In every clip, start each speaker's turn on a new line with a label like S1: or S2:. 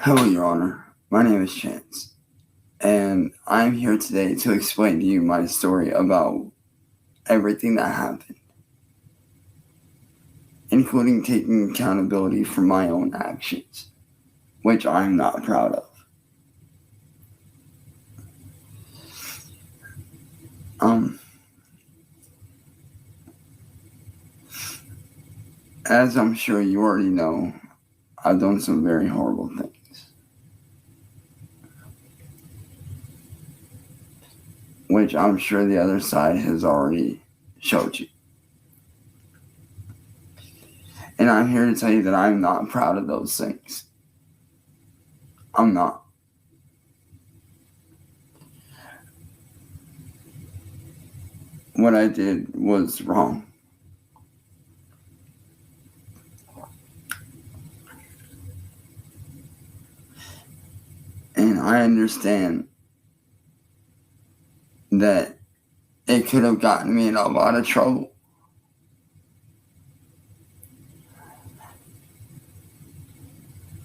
S1: Hello, Your Honor. My name is Chance, and I'm here today to explain to you my story about everything that happened, including taking accountability for my own actions, which I'm not proud of. As I'm sure you already know, I've done some very horrible things, which I'm sure the other side has already showed you. And I'm here to tell you that I'm not proud of those things. I'm not. What I did was wrong. And I understand that it could have gotten me in a lot of trouble.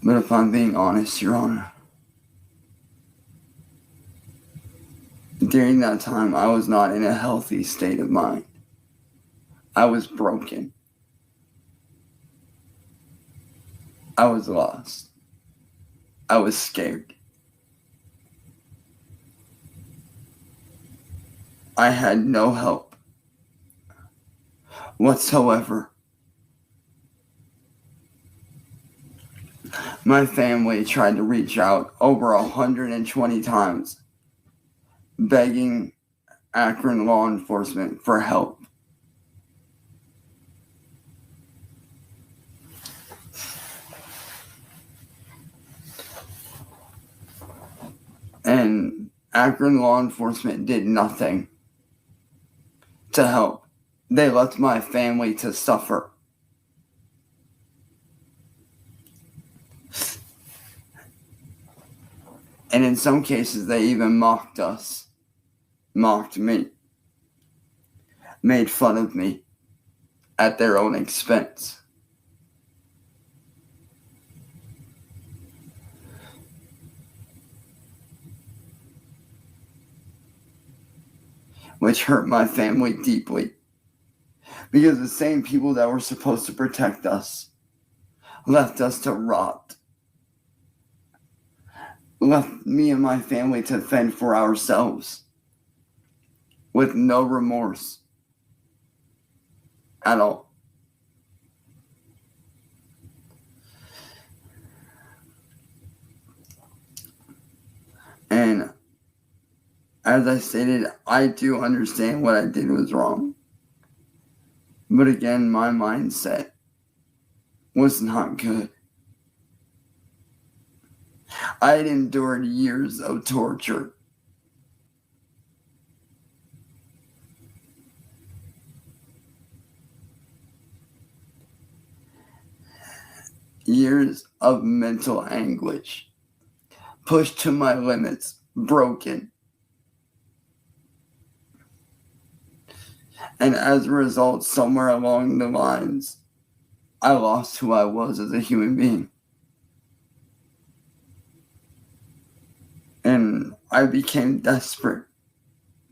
S1: But if I'm being honest, Your Honor, during that time, I was not in a healthy state of mind. I was broken. I was lost. I was scared. I had no help whatsoever. My family tried to reach out over 120 times, begging Akron law enforcement for help. And Akron law enforcement did nothing to help. They left my family to suffer. And in some cases, they even mocked us, mocked me, made fun of me at their own expense. Which hurt my family deeply. Because the same people that were supposed to protect us left us to rot. Left me and my family to fend for ourselves with no remorse at all. And as I stated, I do understand what I did was wrong. But again, my mindset was not good. I had endured years of torture. Years of mental anguish. Pushed to my limits. Broken. And as a result, somewhere along the lines, I lost who I was as a human being. And I became desperate,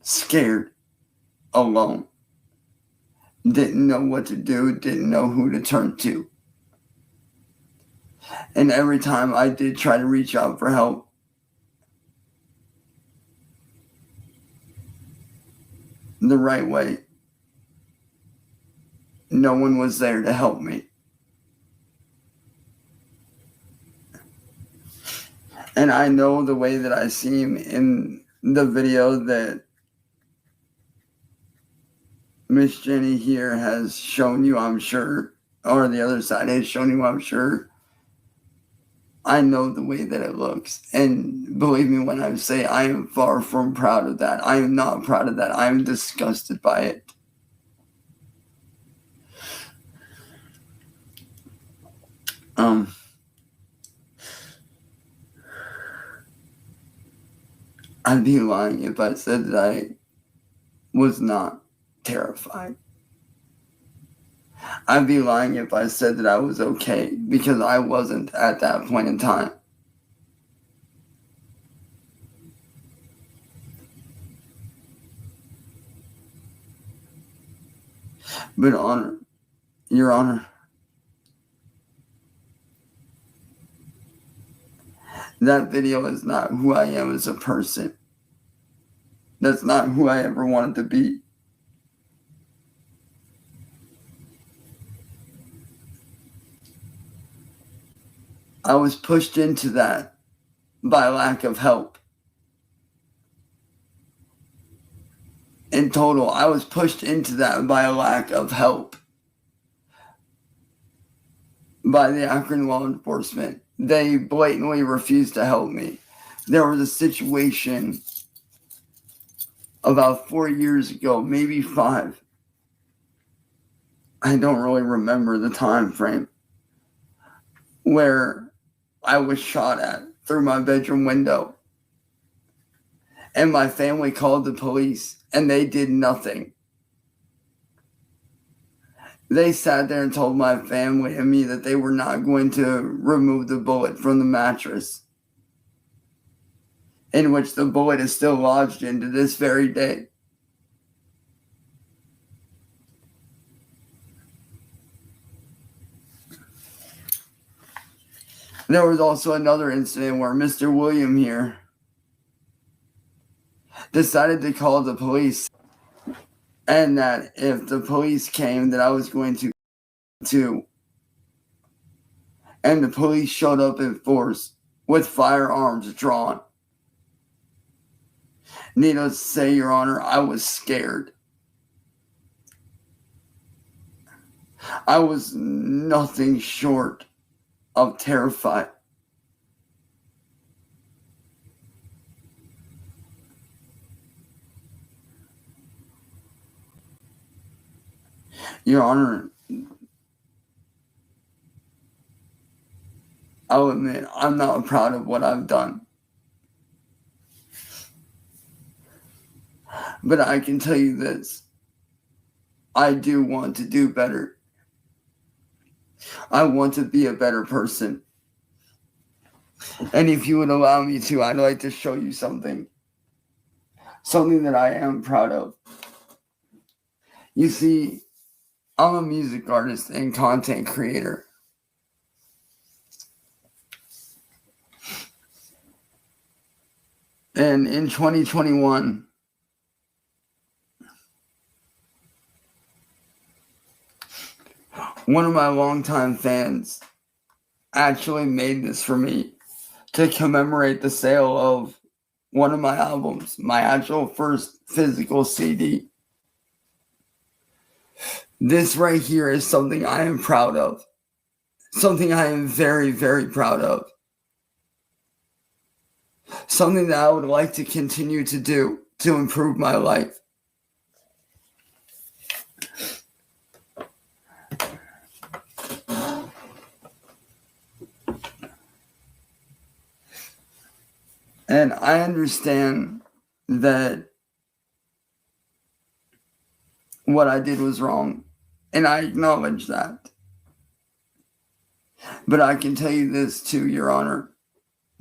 S1: scared, alone. Didn't know what to do, didn't know who to turn to. And every time I did try to reach out for help, the right way, no one was there to help me. And I know the way that I seem in the video that Miss Jenny here has shown you, I'm sure, or the other side has shown you, I'm sure. I know the way that it looks. And believe me when I say I am far from proud of that. I am not proud of that. I am disgusted by it. I'd be lying if I said that I was not terrified. I'd be lying if I said that I was okay, because I wasn't at that point in time. But Your Honor, that video is not who I am as a person. That's not who I ever wanted to be. I was pushed into that by lack of help. In total, I was pushed into that by a lack of help by the Akron law enforcement. They blatantly refused to help me. There was a situation about 4 years ago, maybe 5. I don't really remember the time frame, where I was shot at through my bedroom window. And my family called the police, and they did nothing. They sat there and told my family and me that they were not going to remove the bullet from the mattress, in which the bullet is still lodged into this very day. There was also another incident where Mr. William here decided to call the police, and that if the police came, that I was going to too. And the police showed up in force with firearms drawn. Needless to say, Your Honor, I was scared. I was nothing short of terrified. Your Honor, I'll admit, I'm not proud of what I've done. But I can tell you this. I do want to do better. I want to be a better person. And if you would allow me to, I'd like to show you something. Something that I am proud of. You see, I'm a music artist and content creator. And in 2021, one of my longtime fans actually made this for me to commemorate the sale of one of my albums, my actual first physical CD. This right here is something I am proud of. Something I am very, very proud of. Something that I would like to continue to do to improve my life. And I understand that what I did was wrong, and I acknowledge that. But I can tell you this too, Your Honor.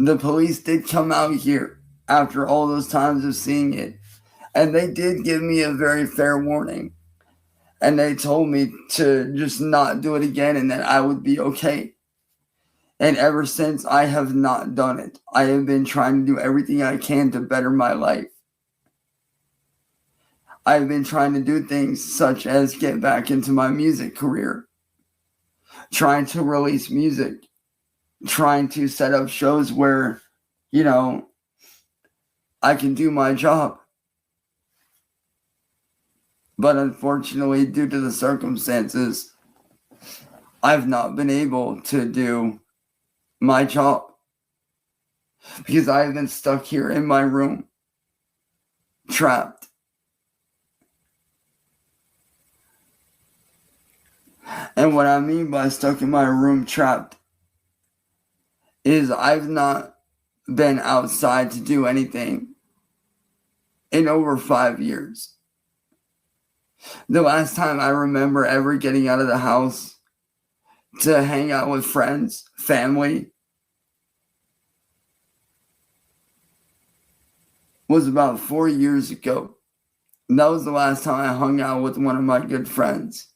S1: The police did come out here after all those times of seeing it, and they did give me a very fair warning. And they told me to just not do it again and that I would be okay. And ever since, I have not done it. I have been trying to do everything I can to better my life. I've been trying to do things such as get back into my music career, trying to release music, trying to set up shows where, I can do my job. But unfortunately, due to the circumstances, I've not been able to do my job because I've been stuck here in my room, trapped. And what I mean by stuck in my room, trapped, is I've not been outside to do anything in over 5 years. The last time I remember ever getting out of the house to hang out with friends, family, was about 4 years ago. And that was the last time I hung out with one of my good friends.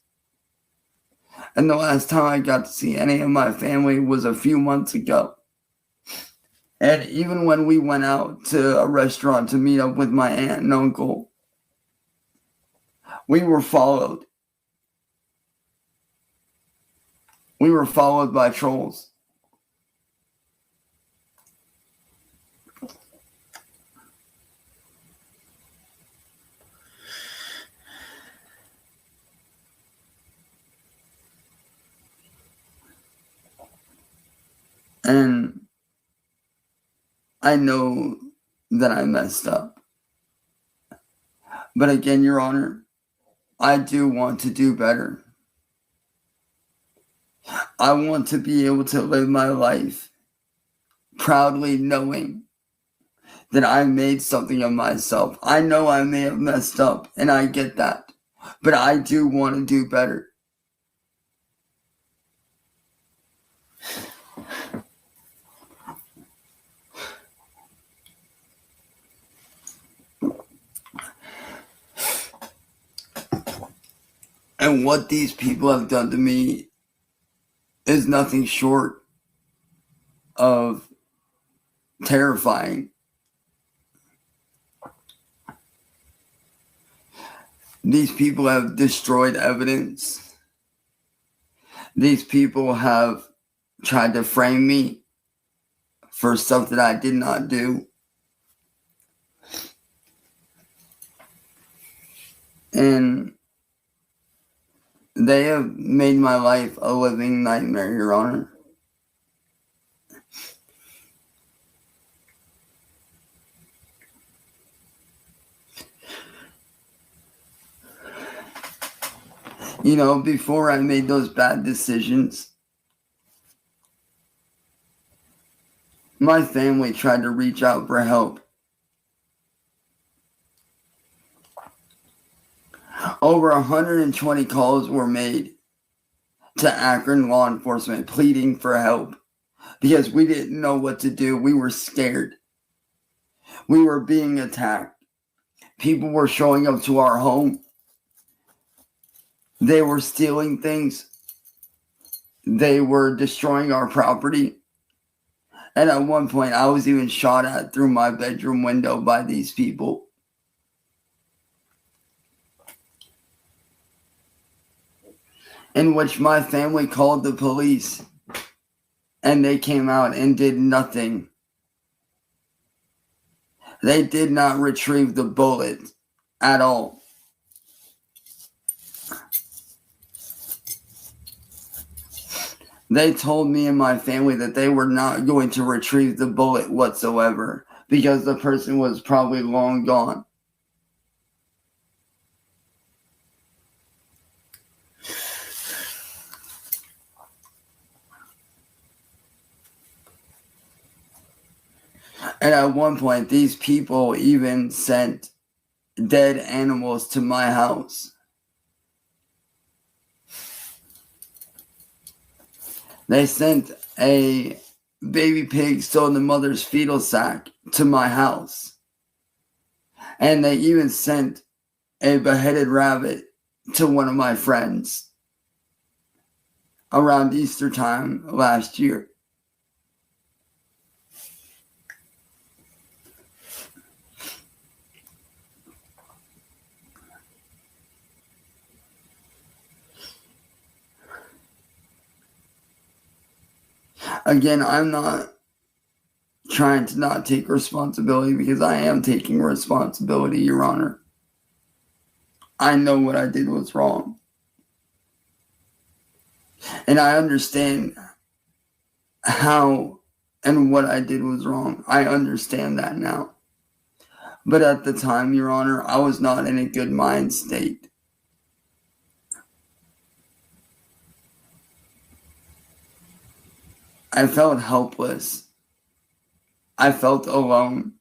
S1: And the last time I got to see any of my family was a few months ago. And even when we went out to a restaurant to meet up with my aunt and uncle, we were followed. We were followed by trolls. And I know that I messed up. But again, Your Honor, I do want to do better. I want to be able to live my life proudly knowing that I made something of myself. I know I may have messed up, and I get that. But I do want to do better. And what these people have done to me is nothing short of terrifying. These people have destroyed evidence. These people have tried to frame me for stuff that I did not do. And they have made my life a living nightmare, Your Honor. You know, before I made those bad decisions, my family tried to reach out for help. Over 120 calls were made to Akron law enforcement pleading for help because we didn't know what to do. We were scared. We were being attacked. People were showing up to our home. They were stealing things. They were destroying our property. And at one point, I was even shot at through my bedroom window by these people. In which my family called the police. And they came out and did nothing. They did not retrieve the bullet at all. They told me and my family that they were not going to retrieve the bullet whatsoever because the person was probably long gone. And at one point, these people even sent dead animals to my house. They sent a baby pig still in the mother's fetal sac to my house. And they even sent a beheaded rabbit to one of my friends around Easter time last year. Again, I'm not trying to not take responsibility because I am taking responsibility, Your Honor. I know what I did was wrong. And I understand how and what I did was wrong. I understand that now. But at the time, Your Honor, I was not in a good mind state. I felt helpless. I felt alone.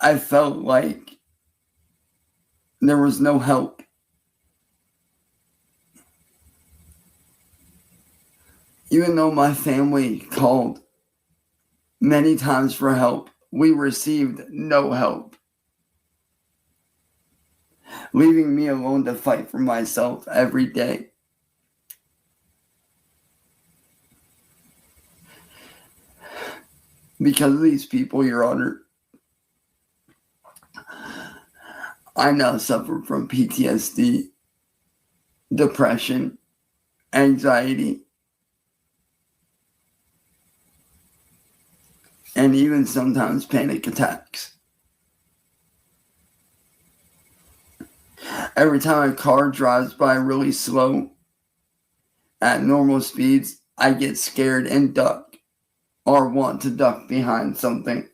S1: I felt like there was no help. Even though my family called many times for help, we received no help. leaving me alone to fight for myself every day. Because of these people, Your Honor, I now suffer from PTSD, depression, anxiety, and even sometimes panic attacks. Every time a car drives by really slow at normal speeds, I get scared and duck or want to duck behind something.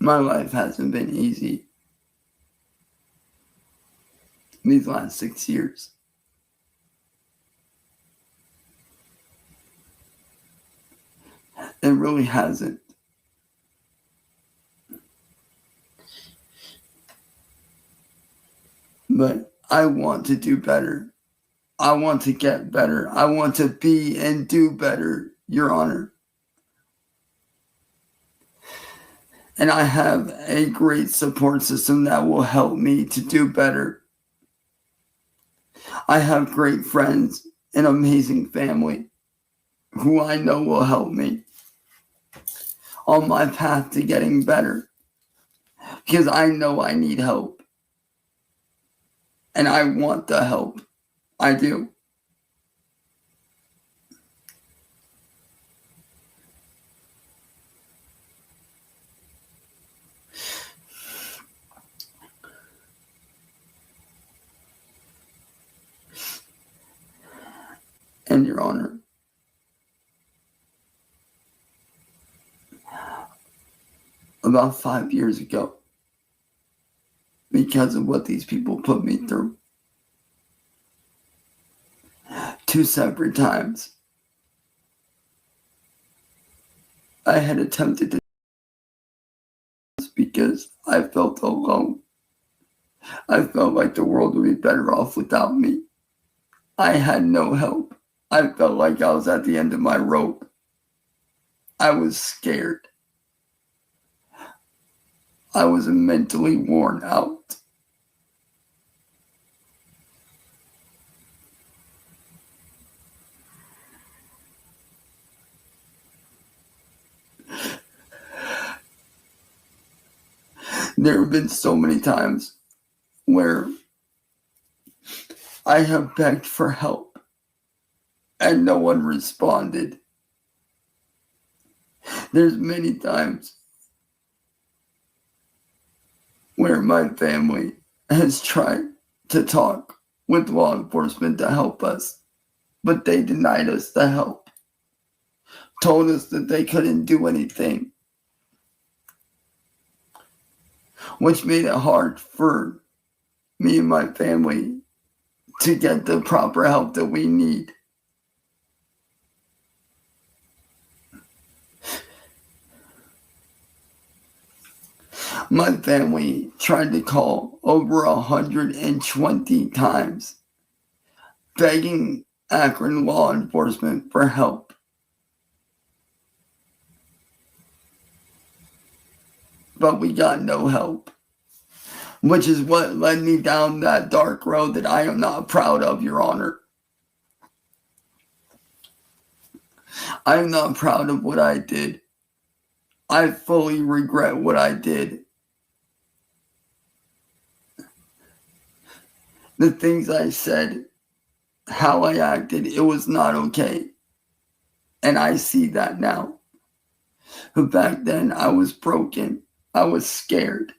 S1: My life hasn't been easy these last 6 years. It really hasn't. But I want to do better. I want to get better. I want to be and do better, Your Honor. And I have a great support system that will help me to do better. I have great friends, an amazing family who I know will help me on my path to getting better. Because I know I need help. And I want the help. I do. And Your Honor, about 5 years ago, because of what these people put me through, 2 separate times, I had attempted to because I felt alone. I felt like the world would be better off without me. I had no help. I felt like I was at the end of my rope. I was scared. I was mentally worn out. There have been so many times where I have begged for help and no one responded. There's many times where my family has tried to talk with law enforcement to help us, but they denied us the help, told us that they couldn't do anything, which made it hard for me and my family to get the proper help that we need. My family tried to call over 120 times, begging Akron law enforcement for help. But we got no help, which is what led me down that dark road that I am not proud of, Your Honor. I am not proud of what I did. I fully regret what I did. The things I said, how I acted, it was not okay. And I see that now. But back then, I was broken. I was scared.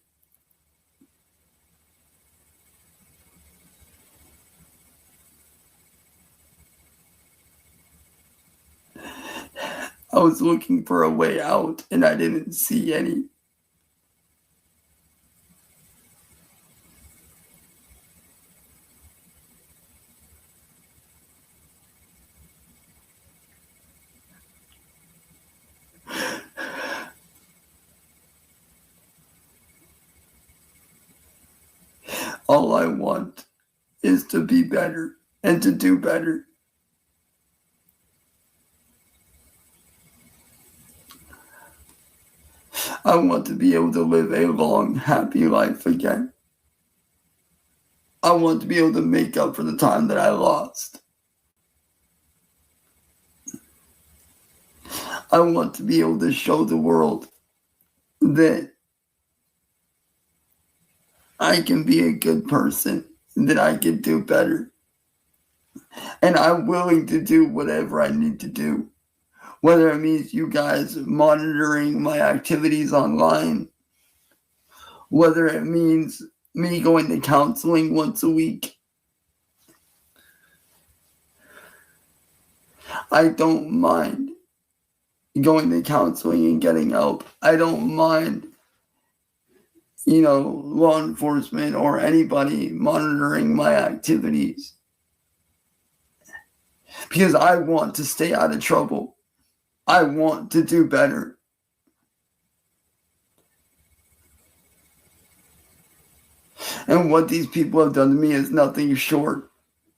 S1: I was looking for a way out, and I didn't see any. All I want is to be better and to do better. I want to be able to live a long, happy life again. I want to be able to make up for the time that I lost. I want to be able to show the world that I can be a good person, that I can do better. And I'm willing to do whatever I need to do. Whether it means you guys monitoring my activities online, whether it means me going to counseling once a week. I don't mind going to counseling and getting help. I don't mind, law enforcement or anybody monitoring my activities. Because I want to stay out of trouble. I want to do better. And what these people have done to me is nothing short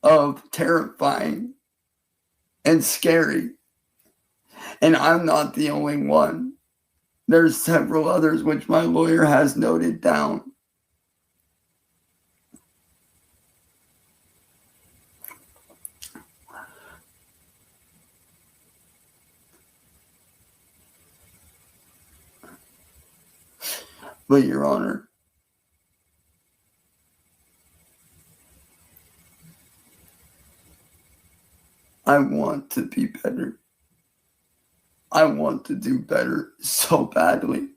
S1: of terrifying and scary. And I'm not the only one. There's several others which my lawyer has noted down. But, Your Honor, I want to be better. I want to do better so badly.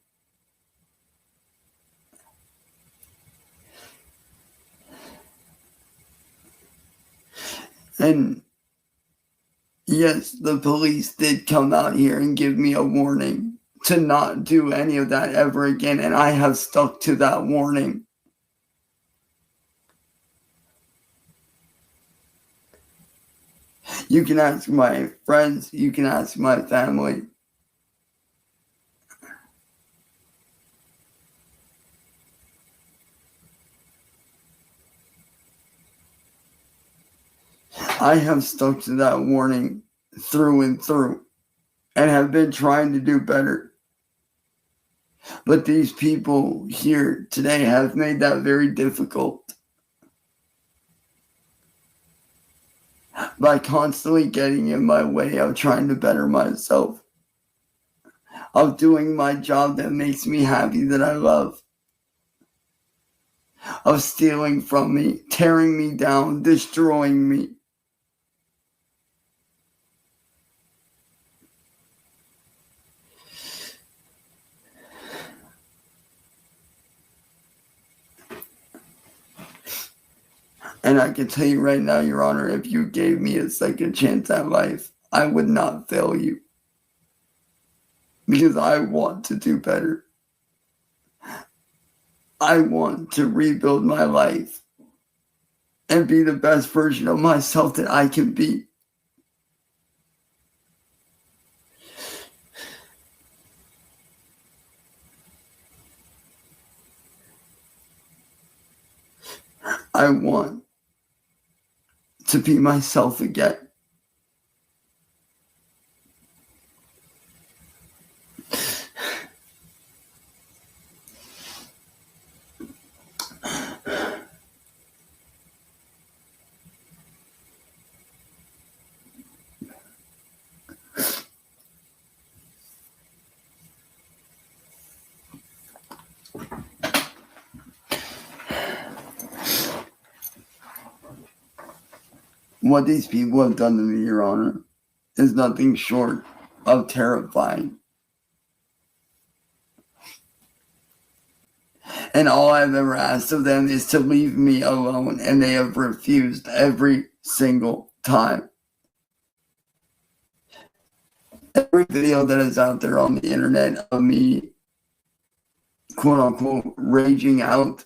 S1: And yes, the police did come out here and give me a warning to not do any of that ever again, and I have stuck to that warning. You can ask my friends, you can ask my family. I have stuck to that warning through and through and have been trying to do better. But these people here today have made that very difficult by constantly getting in my way of trying to better myself, of doing my job that makes me happy, that I love, of stealing from me, tearing me down, destroying me. And I can tell you right now, Your Honor, if you gave me a second chance at life, I would not fail you. Because I want to do better. I want to rebuild my life and be the best version of myself that I can be. I want to be myself again. What these people have done to me, Your Honor, is nothing short of terrifying. And all I've ever asked of them is to leave me alone, and they have refused every single time. Every video that is out there on the internet of me, quote unquote, raging out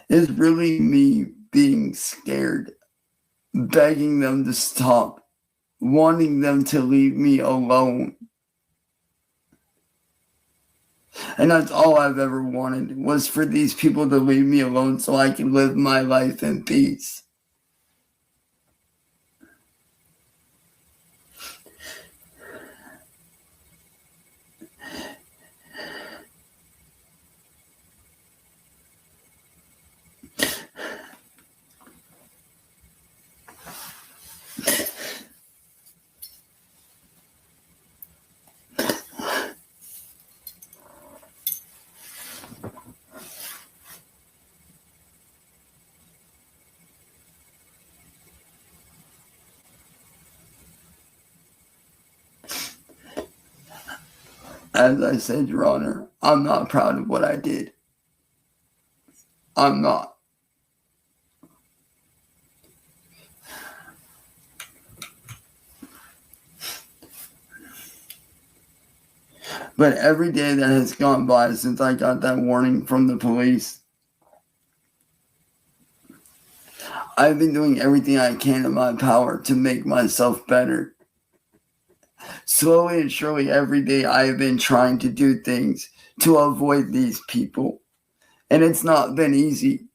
S1: is really me being scared, begging them to stop, wanting them to leave me alone. And that's all I've ever wanted, was for these people to leave me alone so I can live my life in peace. As I said, Your Honor, I'm not proud of what I did. I'm not. But every day that has gone by since I got that warning from the police, I've been doing everything I can in my power to make myself better. Slowly and surely, every day I have been trying to do things to avoid these people. And it's not been easy.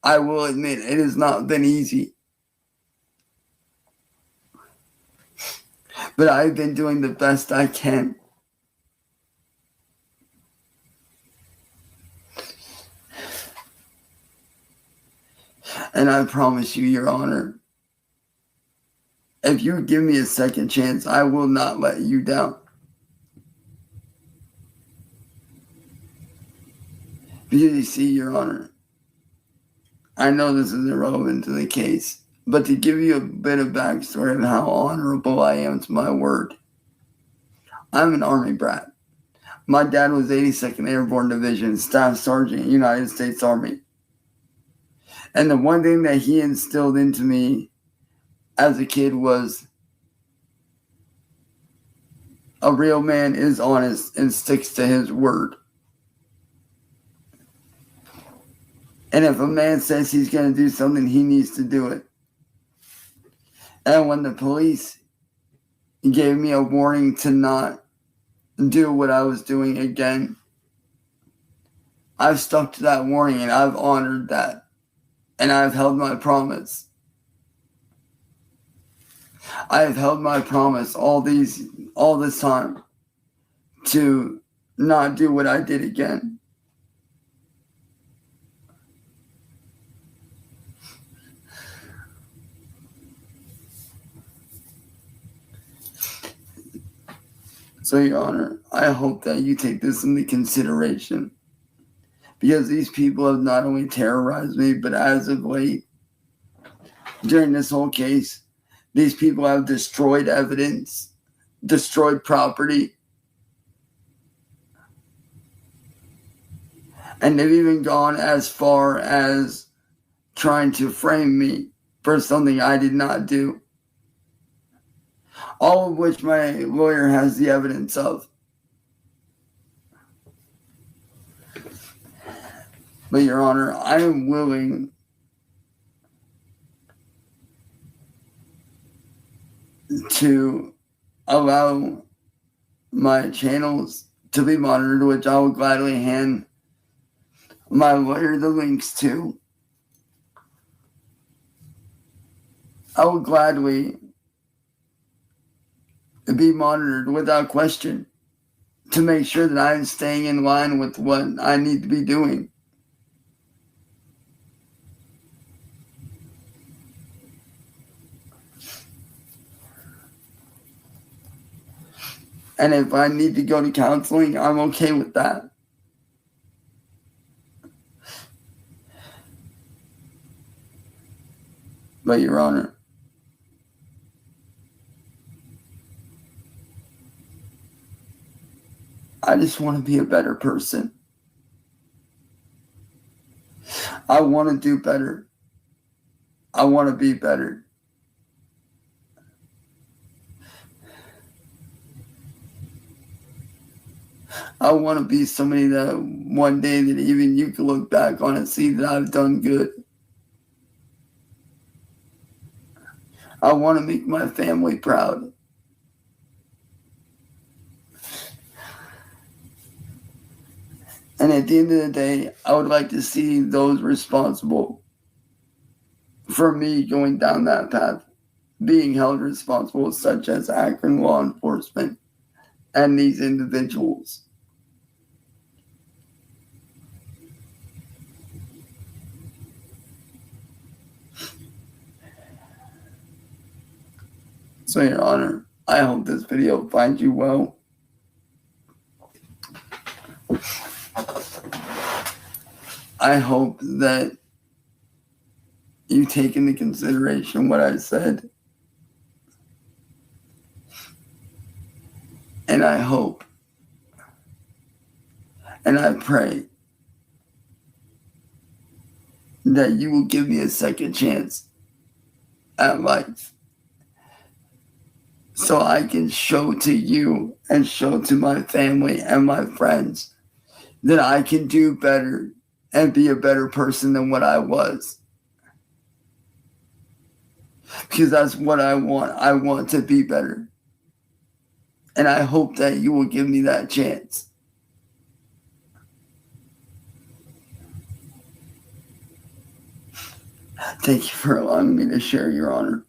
S1: I will admit, it has not been easy. But I've been doing the best I can. And I promise you, Your Honor, if you give me a second chance, I will not let you down. Because you see, Your Honor, I know this is irrelevant to the case, but to give you a bit of backstory of how honorable I am to my word, I'm an Army brat. My dad was 82nd Airborne Division, Staff Sergeant, United States Army. And the one thing that he instilled into me as a kid was a real man is honest and sticks to his word. And if a man says he's going to do something, he needs to do it. And when the police gave me a warning to not do what I was doing again, I've stuck to that warning and I've honored that. And I've held my promise. I have held my promise all this time to not do what I did again. So, Your Honor, I hope that you take this into consideration, because these people have not only terrorized me, but as of late, during this whole case, these people have destroyed evidence, destroyed property, and they've even gone as far as trying to frame me for something I did not do. All of which my lawyer has the evidence of. But, Your Honor, I am willing to allow my channels to be monitored, which I will gladly hand my lawyer the links to. I will gladly be monitored without question to make sure that I'm staying in line with what I need to be doing. And if I need to go to counseling, I'm okay with that. But, Your Honor, I just want to be a better person. I want to do better. I want to be better. I want to be somebody that one day that even you can look back on and see that I've done good. I want to make my family proud. And at the end of the day, I would like to see those responsible for me going down that path being held responsible, such as Akron law enforcement and these individuals. So, Your Honor, I hope this video finds you well. I hope that you take into consideration what I said. And I hope and I pray that you will give me a second chance at life so I can show to you and show to my family and my friends that I can do better and be a better person than what I was. Because that's what I want. I want to be better. And I hope that you will give me that chance. Thank you for allowing me to share, Your Honor.